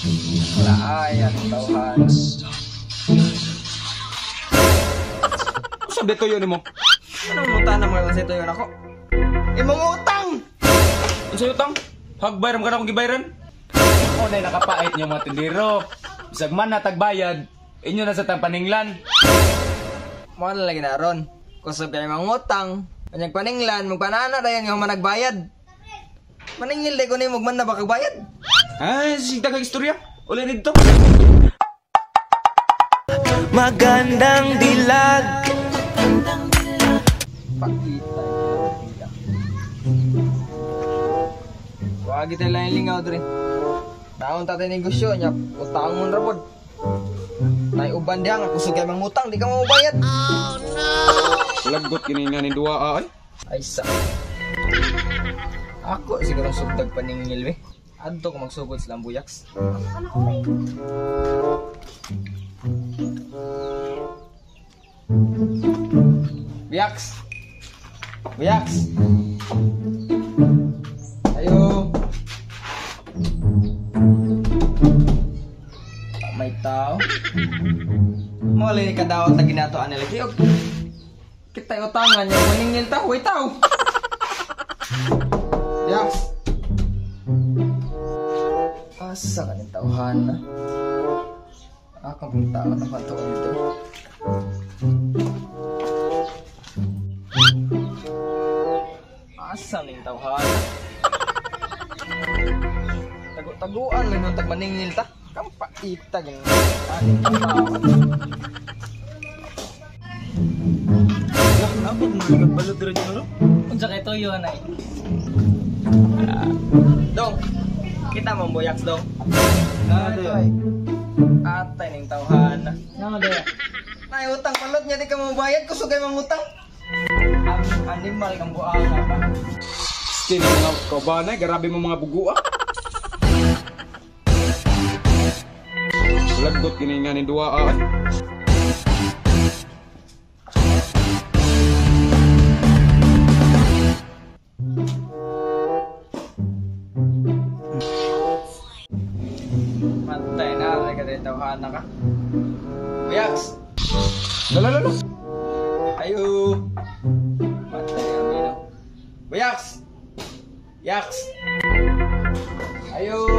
Wala ay, ang tawhan. Sabi to yun mo. Anong muta na mga sa ito yun ako? Imong utang! Ang sa'yo tang, hagbayram ka na akong gibayran. O na'y nakapait niyo mga tindiro. Bisag man na tagbayad, inyo na sa tangpaninglan. Mga na lagi na ron. Kusog kayo mga utang. Kanyang paninglan, magpanana na yan yung managbayad. Maningil day ko na yung magman na bakagbayad. Ay, sigda kag istorya. Uli dito. Magandang dilag. Pakita. Wag kita lang yung lingaw dre. Taon tatay negosyo niya, utang mo rapod. Nay uban diha nga kusog kay mang utang, di ka mo bayad. Oh no. Lagot kini nga ni duwa ay. Ay sa. Ako siguro sugdag paningil we. Adto ko magsugod sa lambuyaks. Buyaks. Buyaks. Ayo. May tao. Mo lini ka daw ta ginatoan nila kiyog. Kita utangan niya maningil ta, way tao. Buyaks. Asa ka ng tauhan na? Akong tao na patuon ito. Asa ng tauhan? Tagu-taguan lang ng tagmaningil ta. Kampaitag yung aning tao. Napag mga nagbalot rin yun, no? Unsa kay toyo anay? Dong. Kita mo buyaks dong. Atay ning tawhan. Ano de? Nay utang palot nya di ka mabayad kusog kay mangutang. Animal kang buang ka. Skin mga kabanay, grabe mo mga bugu ah. Lagot kini nga ni duwa ay. Matay na ka din tawhan na ka. Buyaks. Lalala. Ayo. Matay kami no. Buyaks. Yaks. Ayo.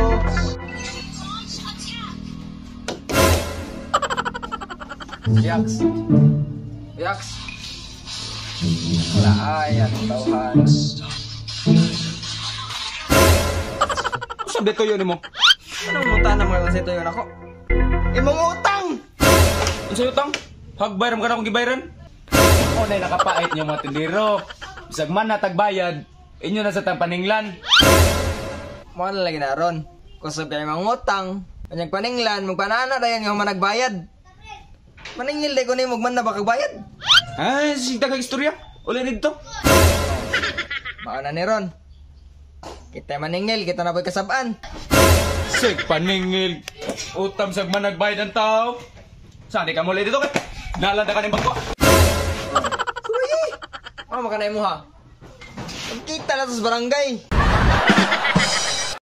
Yaks. Yaks. Wala ay, ang tawhan. Sabi to yun mo. Anong muta na mga sa ito yun ako? Imong utang! Ang sa'yo tang, hagbayram ka na akong gibayran. O na'y nakapait niyo mga tindiro. Bisag man na tagbayad, inyo na sa tangpaninglan. Mga na lagi na ron. Kusog kayo mga utang. Kanyang paninglan, magpanana na yan yung managbayad. Maningil day ko na yung magman na bakagbayad. Ay, sigda kag istorya. Uli dito. Baka na ni ron. Kita maningil, kita na po'y kasabaan. Sig paningil. Utam sa managbayad ng tao. Saan di ka muli dito kay? Nalanda ka ng bangko. Uy! Ano makanay mo ha? Magkita na sa barangay.